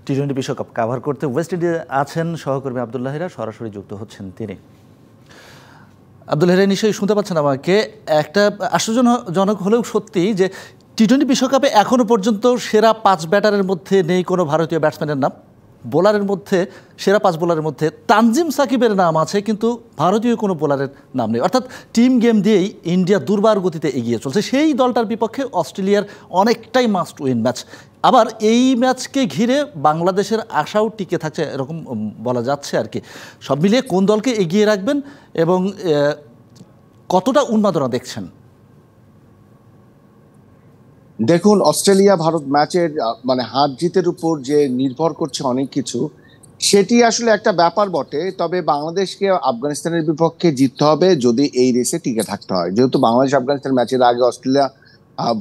টি-20 বিশ্বকাপ কভার করতে ওয়েস্ট ইন্ডিজে আছেন সহকর্মী আব্দুল্লাহ হিরা, সরাসরি যুক্ত হচ্ছেন তিনি। আব্দুল্লাহ হিরা নিশ্চয়ই শুনতে পাচ্ছেন আমাকে। একটা আশ্চর্যজনক হলেও সত্যি যে টি-20 বিশ্বকাপে এখনও পর্যন্ত সেরা 5 ব্যাটারের মধ্যে নেই কোনো ভারতীয় ব্যাটসম্যানের নাম। বোলারের মধ্যে সেরা 5 বোলারের মধ্যে তানজিম সাকিবের নাম আছে, কিন্তু ভারতীয় কোনো বোলারের নাম নেই। অর্থাৎ টিম গেম দিয়েই ইন্ডিয়া দুর্বার গতিতে এগিয়ে চলছে। সেই দলটার বিপক্ষে অস্ট্রেলিয়ার অনেকটাই মাস্ট উইন ম্যাচ। আবার এই ম্যাচকে ঘিরে বাংলাদেশের আশাও টিকে থাকছে, এরকম বলা যাচ্ছে আর কি। সব মিলিয়ে কোন দলকে এগিয়ে রাখবেন এবং কতটা উন্মাদনা দেখছেন? দেখুন, অস্ট্রেলিয়া ভারত ম্যাচের মানে হার জিতের উপর যে নির্ভর করছে অনেক কিছু, সেটি আসলে একটা ব্যাপার বটে। তবে বাংলাদেশকে আফগানিস্তানের বিপক্ষে জিততে হবে যদি এই রেসে টিকে থাকতে হয়। যেহেতু বাংলাদেশ আফগানিস্তান ম্যাচের আগে অস্ট্রেলিয়া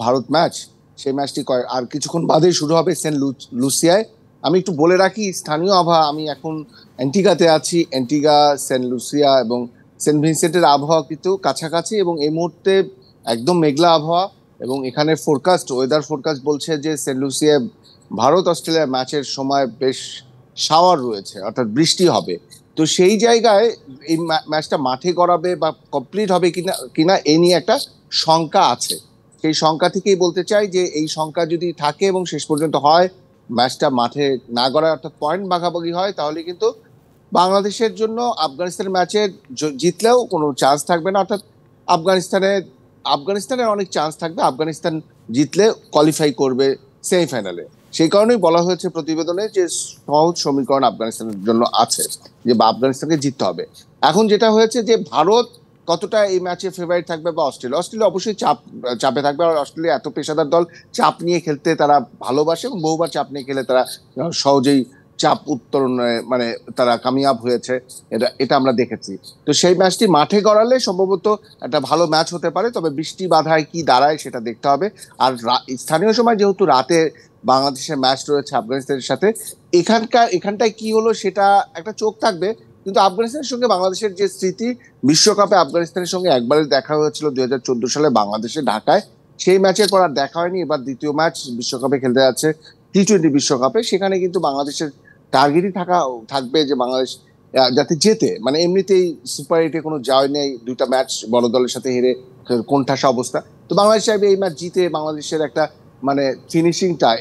ভারত ম্যাচ, সেই ম্যাচটি আর কিছুক্ষণ বাদে শুরু হবে সেন্ট লুসিয়ায়। আমি একটু বলে রাখি স্থানীয় আবহাওয়া, আমি এখন অ্যান্টিগাতে আছি। অ্যান্টিগা, সেন্ট লুসিয়া এবং সেন্ট ভিনসেন্টের আবহাওয়া কিন্তু কাছাকাছি এবং এই মুহূর্তে একদম মেঘলা আবহাওয়া। এবং এখানে ওয়েদার ফোরকাস্ট বলছে যে সেন্ট লুসিয়ায় ভারত অস্ট্রেলিয়া ম্যাচের সময় বেশ শাওয়ার রয়েছে, অর্থাৎ বৃষ্টি হবে। তো সেই জায়গায় এই ম্যাচটা মাঠে গড়াবে বা কমপ্লিট হবে কিনা এই নিয়ে একটা শঙ্কা আছে। সেই শঙ্কা থেকেই বলতে চাই যে এই শঙ্কা যদি থাকে এবং শেষ পর্যন্ত হয় ম্যাচটা মাঠে না গড়ায়, অর্থাৎ পয়েন্ট ভাগাভাগি হয়, তাহলে কিন্তু বাংলাদেশের জন্য আফগানিস্তান ম্যাচে জিতলেও কোনো চান্স থাকবে না। অর্থাৎ আফগানিস্তানের অনেক চান্স থাকবে, আফগানিস্তান জিতলে কোয়ালিফাই করবে সেমিফাইনালে। সেই কারণেই বলা হয়েছে প্রতিবেদনে যে সহজ সমীকরণ আফগানিস্তানের জন্য আছে, যে আফগানিস্তানকে জিততে হবে। এখন যেটা হয়েছে যে ভারত কতটা এই ম্যাচে ফেভারিট থাকবে বা অস্ট্রেলিয়া অবশ্যই চাপে থাকবে। আর অস্ট্রেলিয়া এত পেশাদার দল, চাপ নিয়ে খেলতে তারা ভালোবাসে এবং বহুবার চাপ নিয়ে খেলে তারা সহজেই চাপ উত্তরণে মানে তারা কামিয়াব হয়েছে, এটা আমরা দেখেছি। তো সেই ম্যাচটি মাঠে গড়ালে সম্ভবত একটা ভালো ম্যাচ হতে পারে, তবে বৃষ্টি বাধায় কি দাঁড়ায় সেটা দেখতে হবে। আর স্থানীয় সময় যেহেতু রাতে বাংলাদেশের ম্যাচ রয়েছে আফগানিস্তানের সাথে, এখানটায় কি হলো সেটা একটা চোখ থাকবে। কিন্তু আফগানিস্তানের সঙ্গে বাংলাদেশের যে স্মৃতি, বিশ্বকাপে আফগানিস্তানের সঙ্গে একবারে দেখা হয়েছিল 2014 সালে বাংলাদেশে ঢাকায়, সেই ম্যাচের পর আর দেখা হয়নি। এবার দ্বিতীয় ম্যাচ বিশ্বকাপে খেলতে যাচ্ছে টি-20 বিশ্বকাপে, সেখানে কিন্তু বাংলাদেশের টার্গেটই থাকবে যে বাংলাদেশ যাতে জেতে। মানে এমনিতেই সুপার 8-এ কোনো জয় নেই, 2টা ম্যাচ বড় দলের সাথে হেরে কোণঠাসা অবস্থা। তো বাংলাদেশ চাইবে এই ম্যাচ জিতে বাংলাদেশের একটা মানে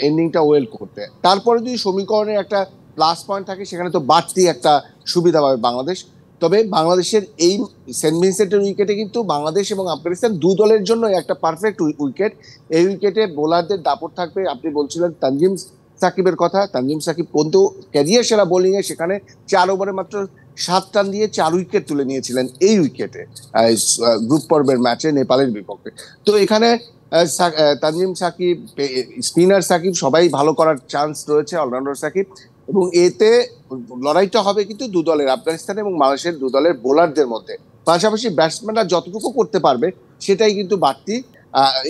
এন্ডিংটা ওয়েল করতে। তারপরে যদি সমীকরণের একটা প্লাস পয়েন্ট থাকে, সেখানে তো বাড়তি একটা সুবিধা পাবে বাংলাদেশ। তবে বাংলাদেশের এই সেন্ট ভিনসেন্টের উইকেটে কিন্তু বাংলাদেশ এবং আফগানিস্তান দু দলের জন্য একটা পারফেক্ট উইকেট। এই উইকেটে বোলারদের দাপট থাকবে। আপনি বলছিলেন তানজিম সাকিবের কথা, তানজিম সাকিব কিন্তু ক্যারিয়ার সেরা বোলিংয়ে, সেখানে 4 ওভারে মাত্র 7 রান দিয়ে 4 উইকেট তুলে নিয়েছিলেন এই উইকেটে গ্রুপ পর্বের ম্যাচে নেপালের বিপক্ষে। তো এখানে তানজিম সাকিব, স্পিনার সাকিব সবাই ভালো করার চান্স রয়েছে, অলরাউন্ডার সাকিব। এবং এতে লড়াইটা হবে কিন্তু দু দলের, আফগানিস্তান এবং বাংলাদেশের দু দলের বোলারদের মধ্যে। পাশাপাশি ব্যাটসম্যানরা যতটুকু করতে পারবে সেটাই কিন্তু বাড়তি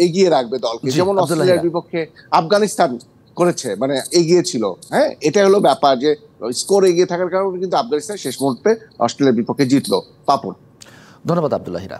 এগিয়ে রাখবে দলকে। যেমন অস্ট্রেলিয়ার বিপক্ষে আফগানিস্তান করেছে, মানে এগিয়ে ছিল। হ্যাঁ, এটাই হলো ব্যাপার, যে স্কোর এগিয়ে থাকার কারণে কিন্তু আফগানিস্তান শেষ মুহূর্তে অস্ট্রেলিয়ার বিপক্ষে জিতলো। পাপন। ধন্যবাদ আব্দুল্লাহ হিরা।